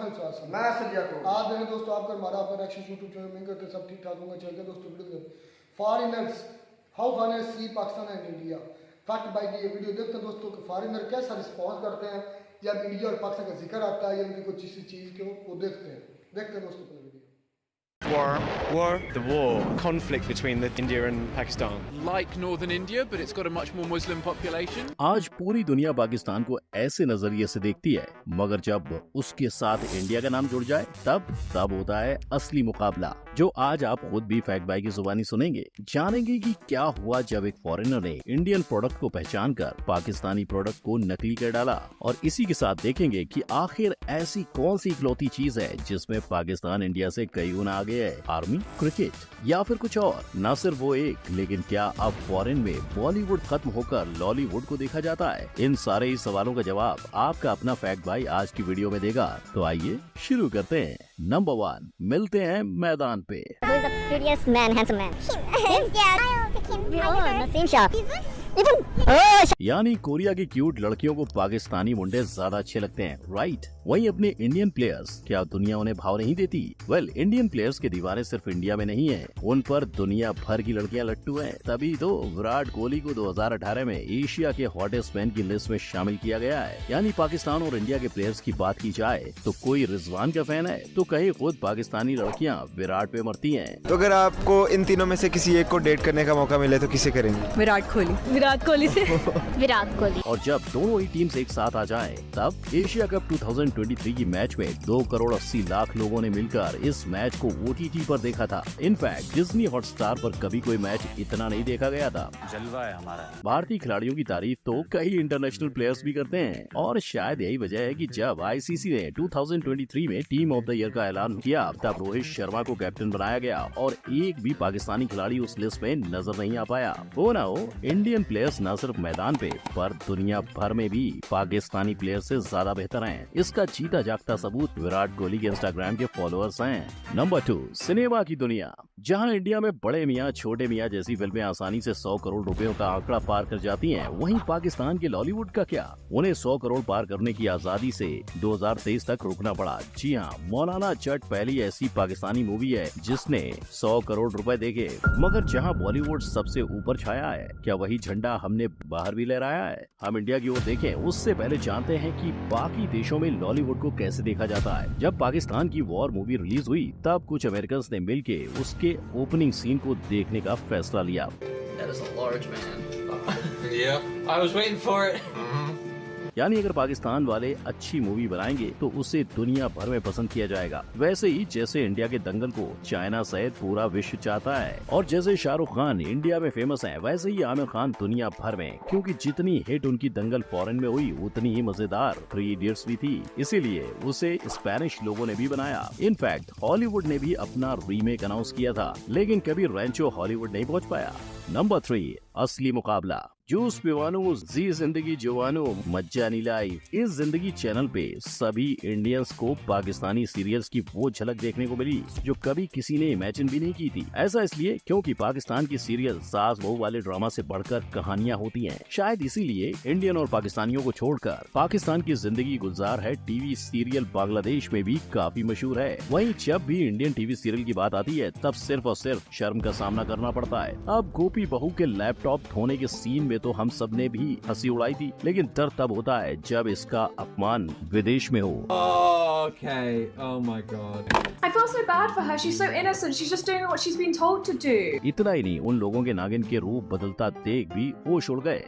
मैं सरिया को आप देखें दोस्तों, आपका हमारा अपना रिएक्शन यूट्यूब चैनल में करते सब ठीक ठाक होंगे। चलते दोस्तों वीडियो फॉरेनर्स हाउ फन है see Pakistan and India. Fact by की ये वीडियो देखते हैं दोस्तों कि फॉरेनर कैसा रिस्पॉन्स करते हैं जब इंडिया और पाकिस्तान का जिक्र आता है या उनकी कुछ किसी चीज़ के वो देखते हैं दोस्तों पहले video. The war, conflict between India and Pakistan. Like northern India, but it's got a much more Muslim population. आज पूरी दुनिया पाकिस्तान को ऐसे नजरिए से देखती है, मगर जब उसके साथ इंडिया का नाम जुड़ जाए तब होता है असली मुकाबला, जो आज आप खुद भी फैक्ट बाय की जुबानी सुनेंगे। जानेंगे कि क्या हुआ जब एक फॉरेनर ने इंडियन प्रोडक्ट को पहचान कर पाकिस्तानी प्रोडक्ट को नकली कर डाला, और इसी के साथ देखेंगे कि आखिर ऐसी कौन सी इकलौती चीज है जिसमें पाकिस्तान इंडिया से कई गुना आगे है। आर्मी, क्रिकेट या फिर कुछ और? ना सिर्फ वो एक, लेकिन क्या अब फॉरेन में बॉलीवुड खत्म होकर लॉलीवुड को देखा जाता है? इन सारे ही सवालों का जवाब आपका अपना फैक्ट बाय आज की वीडियो में देगा। तो आइए शुरू करते हैं। नंबर 1, मिलते हैं मैदान पे। यानी कोरिया की क्यूट लड़कियों को पाकिस्तानी मुंडे ज्यादा अच्छे लगते हैं, राइट? वहीं अपने इंडियन प्लेयर्स, क्या दुनिया उन्हें भाव नहीं देती? वेल, इंडियन प्लेयर्स के दीवाने सिर्फ इंडिया में नहीं है, उन पर दुनिया भर की लड़कियां लट्टू हैं। तभी तो विराट कोहली को 2018 में एशिया के हॉटेस्ट मैन की लिस्ट में शामिल किया गया है। यानी पाकिस्तान और इंडिया के प्लेयर्स की बात की जाए तो कोई रिजवान का फैन है तो कहीं खुद पाकिस्तानी लड़कियां विराट पे मरती हैं। तो अगर आपको इन तीनों में से किसी एक को डेट करने का मौका मिले तो किसे करेंगे? विराट कोहली से विराट कोहली। और जब दोनों ही टीम्स एक साथ आ जाएं, तब एशिया कप 2023 की मैच में 2 करोड़ 80 लाख लोगों ने मिलकर इस मैच को OTT पर देखा था। इनफैक्ट डिज्नी हॉटस्टार पर कभी कोई मैच इतना नहीं देखा गया था। जलवा है हमारा। भारतीय खिलाड़ियों की तारीफ तो कई इंटरनेशनल प्लेयर्स भी करते हैं, और शायद यही वजह है कि जब ICC ने 2023 में टीम ऑफ द ईयर का ऐलान किया, तब रोहित शर्मा को कैप्टन बनाया गया और एक भी पाकिस्तानी खिलाड़ी उस लिस्ट में नजर नहीं आ पाया। हो ना हो, इंडियन प्लेयर्स न सिर्फ मैदान पे पर दुनिया भर में भी पाकिस्तानी प्लेयर से ज्यादा बेहतर हैं। इसका जीता जागता सबूत विराट कोहली के इंस्टाग्राम के फॉलोअर्स हैं। नंबर 2, सिनेमा की दुनिया। जहां इंडिया में बड़े मियां छोटे मियां जैसी फिल्में आसानी से 100 करोड़ रुपयों का आंकड़ा पार कर जाती हैं, वहीं पाकिस्तान के लॉलीवुड का क्या? उन्हें 100 करोड़ पार करने की आजादी से 2023 तक रुकना पड़ा। जी हाँ, मौलाना जट पहली ऐसी पाकिस्तानी मूवी है जिसने 100 करोड़ रुपए देखे। मगर जहाँ बॉलीवुड सबसे ऊपर छाया है, क्या वही झंडा हमने बाहर भी लहराया है? हम इंडिया की ओर देखें उससे पहले जानते हैं कि बाकी देशों में लॉलीवुड को कैसे देखा जाता है। जब पाकिस्तान की वॉर मूवी रिलीज हुई, तब कुछ अमेरिकन ने मिलके उसके ओपनिंग सीन को देखने का फैसला लिया। यानी अगर पाकिस्तान वाले अच्छी मूवी बनाएंगे तो उसे दुनिया भर में पसंद किया जाएगा। वैसे ही जैसे इंडिया के दंगल को चाइना सहित पूरा विश्व चाहता है, और जैसे शाहरुख खान इंडिया में फेमस है, वैसे ही आमिर खान दुनिया भर में, क्योंकि जितनी हिट उनकी दंगल फॉरेन में हुई उतनी ही मजेदार 3 इडियट्स भी थी। इसीलिए उसे स्पेनिश लोगों ने भी बनाया। इनफैक्ट हॉलीवुड ने भी अपना रीमेक अनाउंस किया था, लेकिन कभी रैंचो हॉलीवुड नहीं पहुँच पाया। नंबर 3, असली मुकाबला। जूस पिवानो जी जिंदगी जवानो मज्जा नी लाइफ। इस जिंदगी चैनल पे सभी इंडियंस को पाकिस्तानी सीरियल्स की वो झलक देखने को मिली जो कभी किसी ने इमेजिन भी नहीं की थी। ऐसा इसलिए क्योंकि पाकिस्तान की सीरियल सास बहू वाले ड्रामा से बढ़कर कहानियां होती हैं। शायद इसीलिए इंडियन और पाकिस्तानियों को छोड़कर पाकिस्तान की जिंदगी गुलजार है टीवी सीरियल बांग्लादेश में भी काफी मशहूर है। वहीं जब भी इंडियन टीवी सीरियल की बात आती है, तब सिर्फ और सिर्फ शर्म का सामना करना पड़ता है। अब गोपी बहू के लैपटॉप धोने के सीन में तो हम सब ने भी हंसी उड़ाई थी, लेकिन दर्द तब होता है जब इसका अपमान विदेश में हो। Okay, oh my god. I feel so bad for her. She's so innocent. She's just doing what she's been told to do. इतना ही नहीं, उन लोगों के नागिन के रूप बदलता देख भी होश उड़ गए।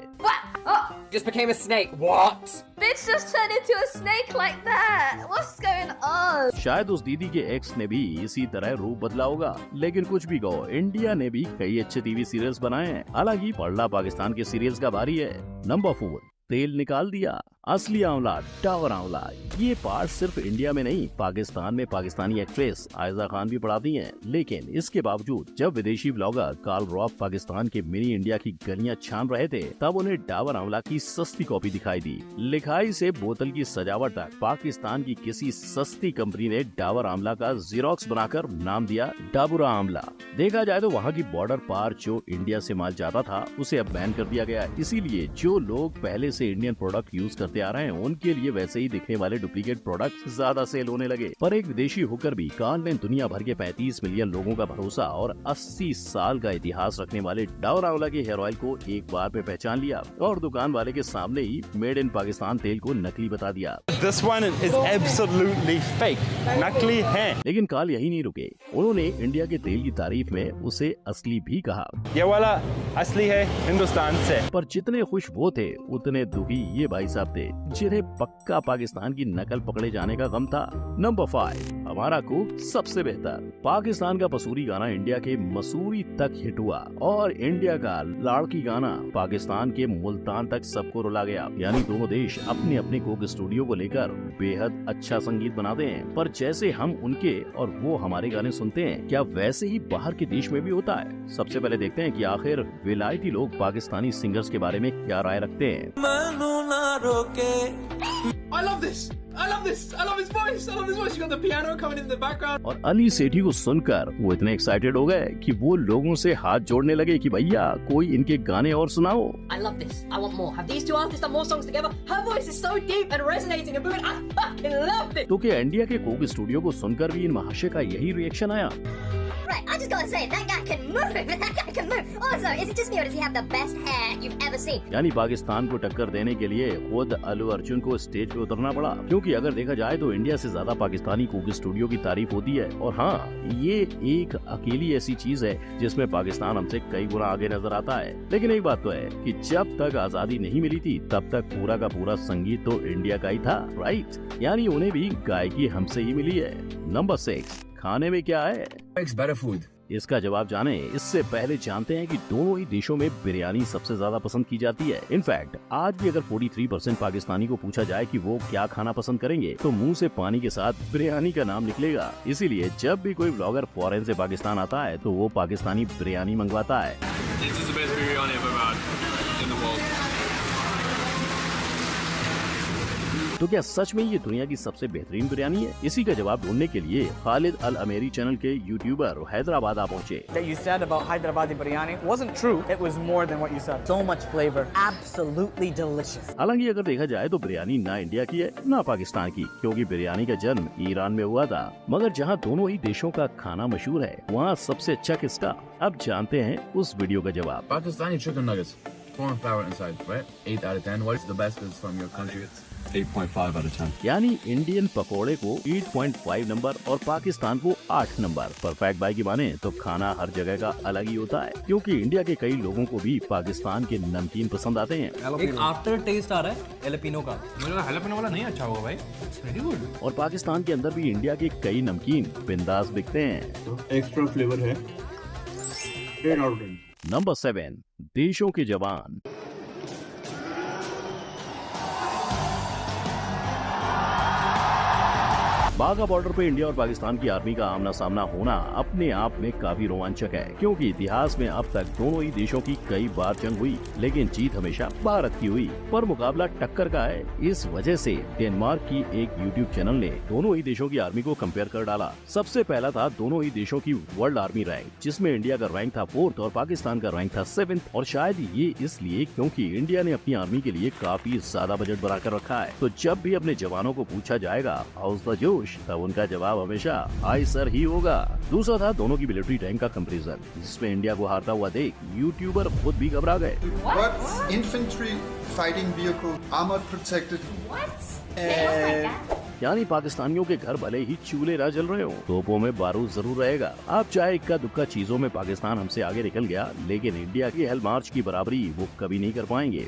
Just became a snake. What? Bitch just turned into a snake like that. What's going on? शायद उस दीदी के एक्स ने भी इसी तरह रूप बदला होगा। लेकिन कुछ भी कहो, इंडिया ने भी कई अच्छे टीवी सीरियल्स बनाए हैं। हालांकि पड़ला पाकिस्तान के सीरियल्स का भारी है। नंबर 4, तेल निकाल दिया। असली आंवला, टावर आंवला। ये पार्ट सिर्फ इंडिया में नहीं, पाकिस्तान में पाकिस्तानी एक्ट्रेस आयजा खान भी पढ़ाती हैं। लेकिन इसके बावजूद जब विदेशी ब्लॉगर कार्ल रॉफ पाकिस्तान के मिनी इंडिया की गलियां छान रहे थे, तब उन्हें डाबर आंवला की सस्ती कॉपी दिखाई दी। लिखाई से बोतल की सजावट तक पाकिस्तान की किसी सस्ती कंपनी ने डाबर आंवला का जीरोक्स बनाकर नाम दिया डाबुरा आंवला। देखा जाए तो वहाँ की बॉर्डर पार जो इंडिया से माल जाता था, उसे अब बैन कर दिया गया। इसीलिए जो लोग पहले से इंडियन प्रोडक्ट यूज करते बढ़ते आ रहे हैं उनके लिए वैसे ही दिखने वाले डुप्लीकेट प्रोडक्ट ज्यादा सेल होने लगे। पर एक विदेशी होकर भी कान ने दुनिया भर के 35 मिलियन लोगों का भरोसा और 80 साल का इतिहास रखने वाले डाबर आंवला के हेयर ऑयल को एक बार में पहचान लिया और दुकान वाले के सामने ही मेड इन पाकिस्तान तेल को नकली बता दिया। This one is absolutely fake. नकली है। लेकिन काल यही नहीं रुके, उन्होंने इंडिया के तेल की तारीफ में उसे असली भी कहा। ये वाला असली है हिंदुस्तान से। पर जितने खुश वो थे उतने दुखी ये भाई साहब थे जिन्हें पक्का पाकिस्तान की नकल पकड़े जाने का गम था। नंबर 5, हमारा कुक सबसे बेहतर। पाकिस्तान का पसूरी गाना इंडिया के मसूरी तक हिट हुआ और इंडिया का लाड़की गाना पाकिस्तान के मुल्तान तक सबको रुला गया। यानी दोनों देश अपने अपने कुक स्टूडियो को लेकर बेहद अच्छा संगीत बनाते हैं, पर जैसे हम उनके और वो हमारे गाने सुनते हैं, क्या वैसे ही बाहर के देश में भी होता है? सबसे पहले देखते हैं कि आखिर विलायती लोग पाकिस्तानी सिंगर्स के बारे में क्या राय रखते हैं। I love this. I love this. I love his voice. I love his voice. You got the piano coming in the background. और अली सेठी को सुनकर वो इतने एक्साइटेड हो गए कि वो लोगों से हाथ जोड़ने लगे कि भैया कोई इनके गाने और सुनाओ। I love this. I want more. Have these two artists done more songs together? Her voice is so deep and resonating and booming. I fucking love it. तो क्या इंडिया के कोक स्टूडियो को सुनकर भी इन महाशय का यही रिएक्शन आया? Right, I just gotta say, that guy can move. That guy can move. Also, is it just me or does he have the best hair you've ever seen? यानी पाकिस्तान को टक्कर देने के लिए खुद अल्लू अर्जुन को स्टेज पे उतरना पड़ा, क्योंकि अगर देखा जाए तो इंडिया से ज्यादा पाकिस्तानी कुक स्टूडियो की तारीफ होती है। और हाँ, ये एक अकेली ऐसी चीज है जिसमें पाकिस्तान हमसे कई गुना आगे नजर आता है। लेकिन एक बात तो है कि जब तक आजादी नहीं मिली थी तब तक पूरा का पूरा संगीत तो इंडिया का ही था, राइट? यानी उन्हें भी गायकी हमसे ही मिली है। नंबर 6, खाने में क्या है? इसका जवाब जाने इससे पहले जानते हैं कि दोनों ही देशों में बिरयानी सबसे ज्यादा पसंद की जाती है। इनफैक्ट आज भी अगर 43% पाकिस्तानी को पूछा जाए कि वो क्या खाना पसंद करेंगे तो मुंह से पानी के साथ बिरयानी का नाम निकलेगा। इसीलिए जब भी कोई ब्लॉगर फॉरेन से पाकिस्तान आता है तो वो पाकिस्तानी बिरयानी मंगवाता है। तो क्या सच में ये दुनिया की सबसे बेहतरीन बिरयानी है? इसी का जवाब ढूंढने के लिए खालिद अल अमेरी चैनल के यूट्यूबर हैदराबाद आ पहुँचे। That you said about Hyderabadi biryani wasn't true. It was more than what you said. So much flavor, absolutely delicious. हालांकि अगर देखा जाए तो बिरयानी ना इंडिया की है ना पाकिस्तान की, क्योंकि बिरयानी का जन्म ईरान में हुआ था। मगर जहां दोनों ही देशों का खाना मशहूर है वहां सबसे अच्छा किसका? अब जानते हैं उस वीडियो का जवाब। Pakistani chicken nuggets, corn flour inside, right? 8 out of 10. What's the best is from your country? 8.5 out of 10. यानी इंडियन पकोड़े को 8.5 नंबर और पाकिस्तान को 8 नंबर। परफेक्ट भाई की माने तो खाना हर जगह का अलग ही होता है, क्योंकि इंडिया के कई लोगों को भी पाकिस्तान के नमकीन पसंद आते हैं। एक आफ्टर टेस्ट आ रहा है एलपिनो का। मुझे एलपिनो वाला नहीं अच्छा होगा भाई। Very good. और पाकिस्तान के अंदर भी इंडिया के कई नमकीन बिंदास बिकते हैं। Extra flavor है। 8 out of 10. नंबर 7, देशों के जवान। बाघा बॉर्डर पे इंडिया और पाकिस्तान की आर्मी का आमना सामना होना अपने आप में काफी रोमांचक है, क्योंकि इतिहास में अब तक दोनों ही देशों की कई बार जंग हुई, लेकिन जीत हमेशा भारत की हुई। पर मुकाबला टक्कर का है। इस वजह से डेनमार्क की एक यूट्यूब चैनल ने दोनों ही देशों की आर्मी को कंपेयर कर डाला। सबसे पहला था दोनों ही देशों की वर्ल्ड आर्मी रैंक, जिसमें इंडिया का रैंक था 4th और पाकिस्तान का रैंक था 7th। और शायद ये इसलिए क्योंकि इंडिया ने अपनी आर्मी के लिए काफी ज्यादा बजट बनाकर रखा है। तो जब भी अपने जवानों को पूछा जाएगा हाउस द जोश, तब उनका जवाब हमेशा हाई सर ही होगा। दूसरा था दोनों की मिलिट्री रैंक का कंपैरिजन, जिसमें इंडिया को हारता हुआ देख यूट्यूबर खुद भी घबरा गए। Infantry fighting vehicle, armored protected. यानी पाकिस्तानियों के घर भले ही चूल्हे ना जल रहे हो, तोपों में बारूद जरूर रहेगा। आप चाहे इक्का दुक्का चीजों में पाकिस्तान हमसे आगे निकल गया, लेकिन इंडिया की हेल मार्च की बराबरी वो कभी नहीं कर पाएंगे।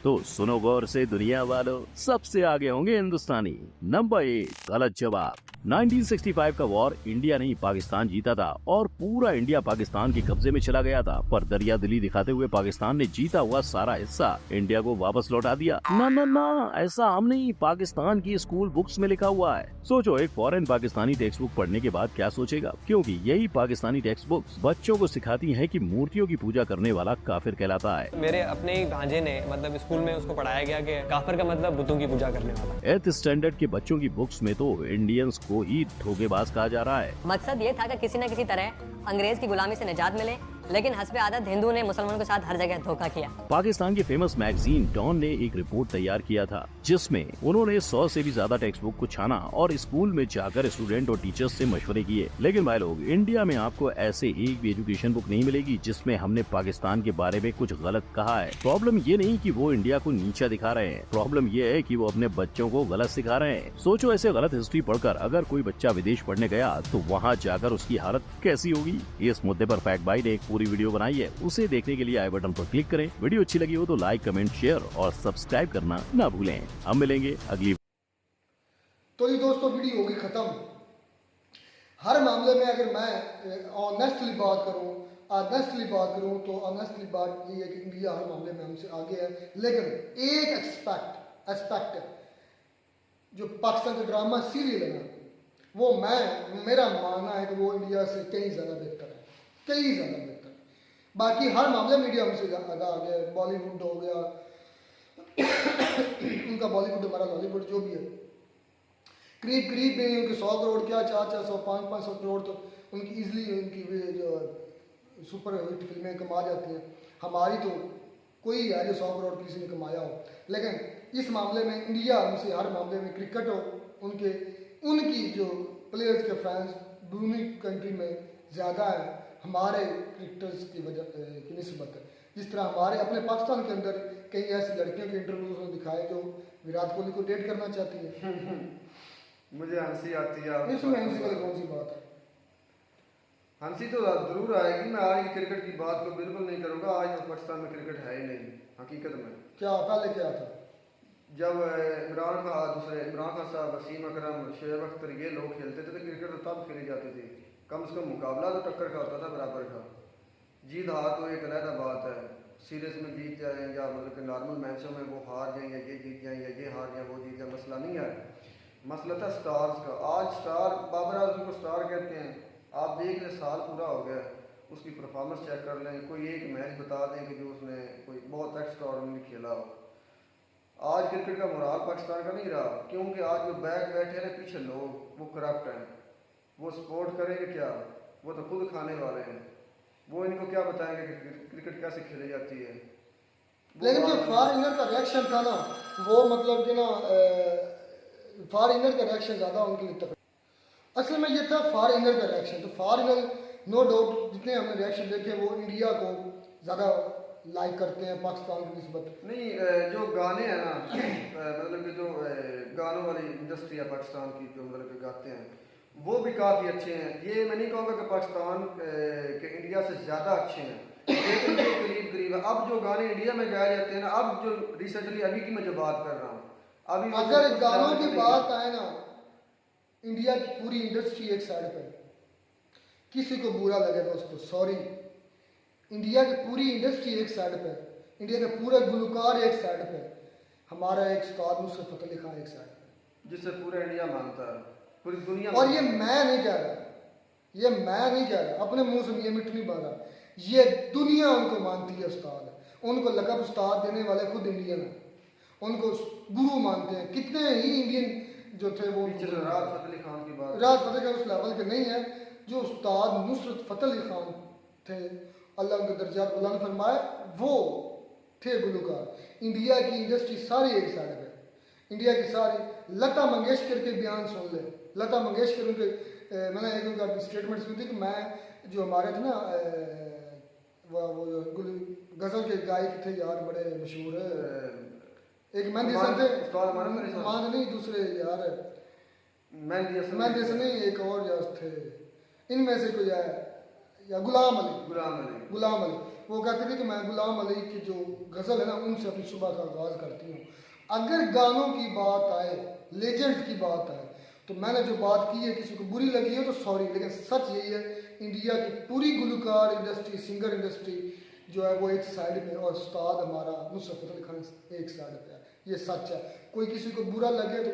तो सुनो गौर से दुनिया वालों, सबसे आगे होंगे हिंदुस्तानी। नंबर 8, गलत जवाब। 1965 का वॉर इंडिया नहीं पाकिस्तान जीता था और पूरा इंडिया पाकिस्तान के कब्जे में चला गया था, पर दरिया दिली दिखाते हुए पाकिस्तान ने जीता हुआ सारा हिस्सा इंडिया को वापस लौटा दिया। ना ना ना, ऐसा हम नहीं, पाकिस्तान की स्कूल बुक्स में लिखा हुआ है। सोचो एक फॉरेन पाकिस्तानी टेक्स्ट बुक पढ़ने के बाद क्या सोचेगा, क्योंकि यही पाकिस्तानी टेक्स्ट बुक्स बच्चों को सिखाती है कि मूर्तियों की पूजा करने वाला काफिर कहलाता है। मेरे अपने ही भांजे ने मतलब स्कूल में उसको पढ़ाया गया कि काफिर का मतलब बुतों की पूजा करने वाला। 8th स्टैंडर्ड के बच्चों की बुक्स में तो इंडियंस को ही धोखेबाज कहा जा रहा है। मकसद ये था कि किसी न किसी तरह अंग्रेज की गुलामी से निजात मिले लेकिन हस्बे आदत हिंदू ने मुसलमानों के साथ हर जगह धोखा किया। पाकिस्तान की फेमस मैगजीन डॉन ने एक रिपोर्ट तैयार किया था जिसमें उन्होंने 100 से भी ज्यादा टेक्स्ट बुक को छाना और स्कूल में जाकर स्टूडेंट और टीचर्स से मशवरे किए। लेकिन भाई लोग, इंडिया में आपको ऐसे एक भी एजुकेशन बुक नहीं मिलेगी जिसमें हमने पाकिस्तान के बारे में कुछ गलत कहा है। प्रॉब्लम ये नहीं कि वो इंडिया को नीचा दिखा रहे हैं, प्रॉब्लम ये है कि वो अपने बच्चों को गलत सिखा रहे हैं। सोचो, ऐसे गलत हिस्ट्री पढ़कर अगर कोई बच्चा विदेश पढ़ने गया तो वहाँ जाकर उसकी हालत कैसी होगी। इस मुद्दे पर फैक्ट बाई ने एक पूरी वीडियो बनाई है, उसे देखने के लिए आई बटन पर क्लिक करें। वीडियो अच्छी लगी हो तो लाइक, कमेंट, शेयर और सब्सक्राइब करना ना भूलें। हम मिलेंगे अगली। तो ये दोस्तों वीडियो होगी खत्म। हर मामले में अगर मैं ऑनेस्टली बात करूं तो ऑनेस्टली बात ये है कि इंडिया हर मामले में हमसे आगे है। लेकिन एक एस्पेक्ट है जो पाकिस्तान का ड्रामा सीरियल है ना, वो मेरा मानना है कि वो इंडिया से कहीं ज़्यादा बेहतर है, कहीं ज़्यादा बेहतर है। बाकी हर मामले में इंडिया हमसे आगे आ गया। बॉलीवुड हो गया उनका बॉलीवुड, हमारा बॉलीवुड जो भी है, करीब में उनके 100 करोड़ क्या 400 500 करोड़ तो उनकी इजीली उनकी जो सुपर हिट फिल्में कमा जाती हैं। हमारी तो कोई है जो 100 करोड़ किसी ने कमाया हो। लेकिन इस मामले में इंडिया हमसे हर मामले में, क्रिकेट हो, उनकी जो प्लेयर्स के फैंस दूसरी कंट्री में ज़्यादा है हमारे क्रिकेटर्स की वजह की निस्बत। जिस तरह हमारे अपने पाकिस्तान के अंदर कई ऐसी लड़कियों के इंटरव्यूज में दिखाए जो विराट कोहली को डेट करना चाहती है। मुझे हंसी आती है। इसमें हंसी वाली कौन सी बात है? हंसी तो जरूर आएगी। मैं आज क्रिकेट की बात को बिल्कुल नहीं करूंगा। आज तो पाकिस्तान में क्रिकेट है ही नहीं हकीकत में। क्या पहले क्या था? जब इमरान खान साहब, वसीम अकरम, शोएब अख्तर ये लोग खेलते थे तो क्रिकेट तो तब खेली जाती थी। कम से कम मुकाबला तो टक्कर का होता था, बराबर का। जीत हार तो एक अलग बात है। सीरीज में जीत जाए या मतलब कि नॉर्मल मैचों में वो हार जाए या ये जीत जाए या ये हार जाए वो जीत जाए, मसला नहीं है। मसला था स्टार्स का। आज स्टार, बाबर आजम को स्टार कहते हैं। आप देख लें, साल पूरा हो गया, उसकी परफॉर्मेंस चेक कर लें, कोई एक मैच बता दें कि जो उसने कोई बहुत एक्स्ट्रा ऑर्डिनरी खेला हो। आज क्रिकेट का मोराल पाकिस्तान का नहीं रहा, क्योंकि आज जो बैक बैठे हैं पीछे लोग, वो करप्ट हैं। वो सपोर्ट करेंगे क्या? वो तो खुद खाने वाले हैं। वो इनको क्या बताएंगे कि क्रिकेट कैसे खेली जाती है। लेकिन जो फॉरेनर का रिएक्शन था ना, वो मतलब कि ना फॉरेनर का रिएक्शन ज़्यादा उनके लिए असल में ये था फॉरेनर का रिएक्शन। तो फॉरेनर नो डाउट जितने हमने रिएक्शन देखे वो इंडिया को ज़्यादा लाइक करते हैं पाकिस्तान की निस्बत। नहीं, जो गाने हैं ना, मतलब कि जो गानों वाली इंडस्ट्री है पाकिस्तान की, जो मतलब कि गाते हैं वो भी काफ़ी अच्छे हैं। ये मैं नहीं कहूँगा कि पाकिस्तान के इंडिया से ज़्यादा अच्छे हैं, लेकिन ये करीब है। अब जो गाने इंडिया में गाए जाते हैं ना, अब जो रिसेंटली अभी की मैं जो बात कर रहा हूँ, अभी अगर गानों की बात आए ना, इंडिया की पूरी इंडस्ट्री एक साइड पे, किसी को बुरा लगे दोस्तों सॉरी, इंडिया की पूरी इंडस्ट्री एक साइड पे, इंडिया के पूरे गुलकार एक साइड पे, हमारा एक उस्ताद नुसरत फतेह अली खान एक साइड पे, जिसे पूरा इंडिया मानता है, पूरी दुनिया। और ये मैं नहीं कह रहा, अपने मुंह से ये मिट नहीं पा रहा, ये दुनिया उनको मानती है उस्ताद। उनको लकब उस्ताद देने वाले खुद इंडियन है, उनको गुरु मानते हैं। कितने ही इंडियन जो थे वो राहत फतेह अली खान की बात, राहत फतेह के उस लेवल के नहीं है जो उस्ताद नुसरत फतेह अली खान थे, अल्लाह उनके दर्जात बुलंद फरमाए, वो थे गुलकार। इंडिया की इंडस्ट्री सारी एक साइड पे, इंडिया की सारी। लता मंगेशकर के बयान सुन ले, लता मंगेशकर उनके मैंने एक उनका स्टेटमेंट सुनी थी कि मैं जो हमारे थे ना वो गज़ल के गायक थे यार, बड़े मशहूर एक मेहंदी हसन थे, मान नहीं दूसरे यार मेहंदी हसन नहीं, एक और यार थे, इनमें से कोई आया या गुलाम अली। वो कहते थे कि मैं गुलाम अली की जो गज़ल है ना उनसे अपनी सुबह का आगाज़ करती हूँ। अगर गानों की बात आए, लेजेंड्स की बात आए, तो मैंने जो बात की है किसी को बुरी लगी है तो सॉरी, लेकिन सच यही है इंडिया की पूरी गुलकार इंडस्ट्री, सिंगर इंडस्ट्री जो है वो एक साइड पे, और उस्ताद हमारा नुसरत फतेह अली खान एक साइड पे है। ये सच है, कोई किसी को बुरा लगे तो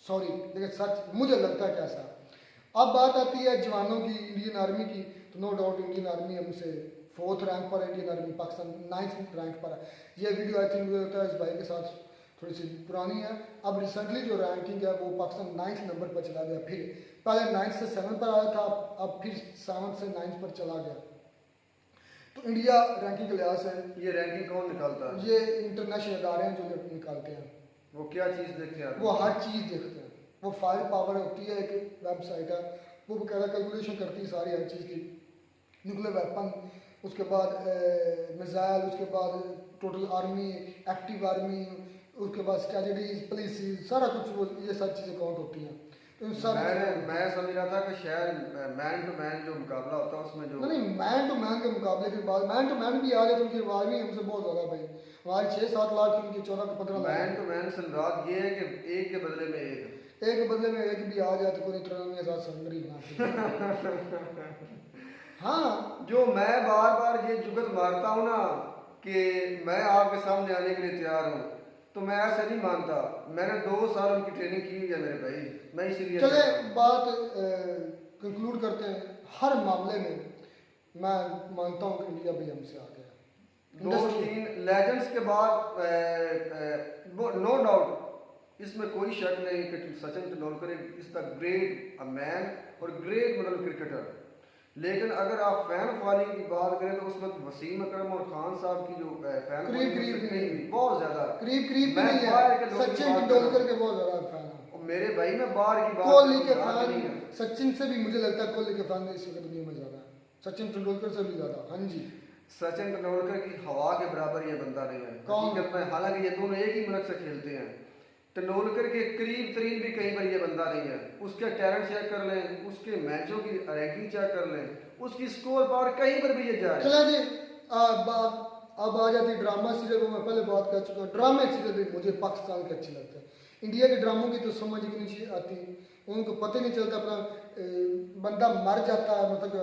सॉरी, लेकिन सच मुझे लगता है कैसा। अब बात आती है जवानों की, इंडियन आर्मी की, तो नो डाउट इंडियन आर्मी हमसे 4th रैंक पर है, Indian army Pakistan 9th rank पर है। ये वीडियो आई थिंक होता है इस भाई के साथ थोड़ी सी पुरानी है। अब रिसेंटली जो रैंकिंग है वो पाकिस्तान 9th नंबर पर चला गया, फिर पहले 9th से 7th पर आया था, अब फिर 7th से 9th पर चला गया। तो इंडिया रैंकिंग के लिहाज से, ये रैंकिंग कौन निकालता है? ये इंटरनेशनल इदारे हैं जो निकालते हैं। वो क्या चीज़ देखते हैं? वो हर चीज़ देखते हैं। वो फायर पावर होती है, एक वेबसाइट है, वो बकायदा कैलकुलेशन करती है सारी हर चीज़ की, न्यूक्लियर वेपन, उसके बाद मिसाइल, उसके बाद टोटल आर्मी, एक्टिव आर्मी, उसके बाद स्ट्रेटजीज, पुलिस, सारा कुछ वो ये सारी चीज़ें काउंट होती हैं। तो मैं समझ रहा था कि शायद मैन टू मैन जो मुकाबला होता है उसमें जो नहीं, मैन टू मैन के मुकाबले के बाद मैन टू मैन भी आ जाए तो उनकी आर्मी हमसे बहुत ज़्यादा भाई, हमारी 6-7 लाख की, उनकी 14-15 लाख। मैन टू मैन से मुराद ये है कि एक के बदले में एक के बदले में एक भी आ जाए तो कोई 93,000 सरेंडर ही बना। हाँ, जो मैं बार बार ये जुगत मारता हूँ ना कि मैं आपके सामने आने के लिए तैयार हूँ, तो मैं ऐसा नहीं मानता। मैंने 2 साल उनकी ट्रेनिंग की हुई है मेरे भाई, मैं इसीलिए चले बात कंक्लूड करते हैं। हर मामले में मैं मानता हूँ कि इंडिया भी हमसे आ गया। 2-3 लेजेंड्स के बाद नो डाउट, इसमें कोई शक नहीं कि Sachin Tendulkar is the great man और ग्रेट मतलब क्रिकेटर। लेकिन अगर आप फैन फॉलोइंग की बात करें तो उसमें वसीम अकरम और खान साहब की जो फैन करीब बहुत ज्यादा करीब नहीं है। सचिन तेंदुलकर के बहुत ज्यादा फैन है मेरे भाई। मैं बाहर की बात, कोहली के फैन, सचिन से भी मुझे लगता है कोहली के फैन इस वक्त दुनिया में ज्यादा है, सचिन तेंदुलकर से भी ज्यादा। हाँ जी, सचिन तेंदुलकर की हवा के बराबर ये बंदा नहीं है हकीकत में। हालांकि ये दोनों एक ही मुल्क से खेलते हैं। तेंदुलकर के करीब तरीन भी कहीं पर ये बंदा नहीं है। उसके टैलेंट चेक कर लें, उसके मैचों की रैंकिंग चेक कर लें, उसकी स्कोर पावर कहीं पर भी ये जाए। चला जी, अब आ जाती ड्रामा सीरियल को। मैं पहले बात कर चुका, ड्रामे सीरियल भी मुझे पाकिस्तान के अच्छे लगते हैं। इंडिया के ड्रामों की तो समझ ही नहीं चीज आती, उनको पता नहीं चलता। अपना बंदा मर जाता है, मतलब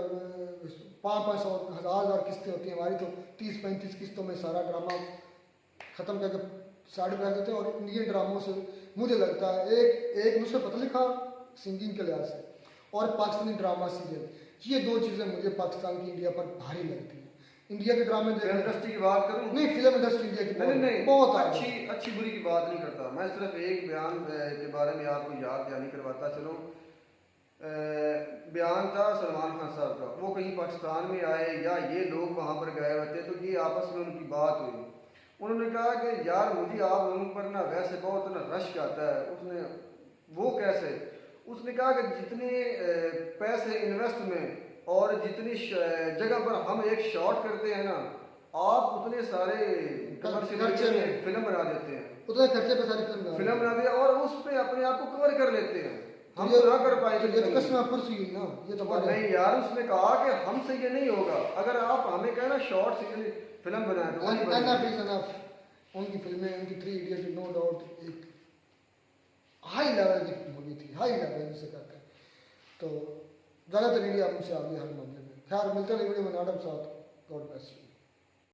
500, 1000 किस्तें होती हैं। हमारी तो 30-35 किस्तों में सारा ड्रामा खत्म करके साइड में देते हैं। और इंडियन ड्रामों से मुझे लगता है एक नुसरत फतेह अली खान सिंगिंग के लिहाज से और पाकिस्तानी ड्रामा सीरियल, ये 2 चीज़ें मुझे पाकिस्तान की इंडिया पर भारी लगती हैं। इंडिया के ड्रामे फिल्म इंडस्ट्री की बात करूं? नहीं, फिल्म इंडस्ट्री इंडिया की नहीं, बहुत अच्छी बुरी की बात नहीं करता मैं। सिर्फ एक बयान के बारे में आपको याद दहानी करवाता चलो। बयान था सलमान खान साहब का। वो कहीं पाकिस्तान में आए या ये लोग वहाँ पर गए हुए थे, तो ये आपस में उनकी बात हुई। उन्होंने कहा कि यार मुझे आप लोगों पर ना वैसे बहुत ना रश आता है। उसने वो कैसे? उसने कहा कि जितने पैसे इन्वेस्ट में और जितनी जगह पर हम एक शॉट करते हैं ना, आप उतने सारे कमर्शियल फिल्म बना देते हैं, उतने खर्चे पे सारी फिल्म बना देते हैं और उस पे अपने आप को कवर कर लेते हैं। हम तो ना कर पाएंगे। ये तो कसम पुरसी हुई ना, ये तो नहीं यार, उसने कहा कि हमसे ये नहीं होगा। अगर आप हमें कहना शॉर्ट सीरियल फिल्म बनाए तो उनकी फिल्में, उनकी 3 इडियट्स नो डाउट एक हाई लेवल की मूवी थी, हाई लेवल से कहते हैं। तो ज़्यादातर इंडिया हमसे आ गई हर मामले में। खैर मिलते हैं वीडियो में नाटक साथ। God bless you.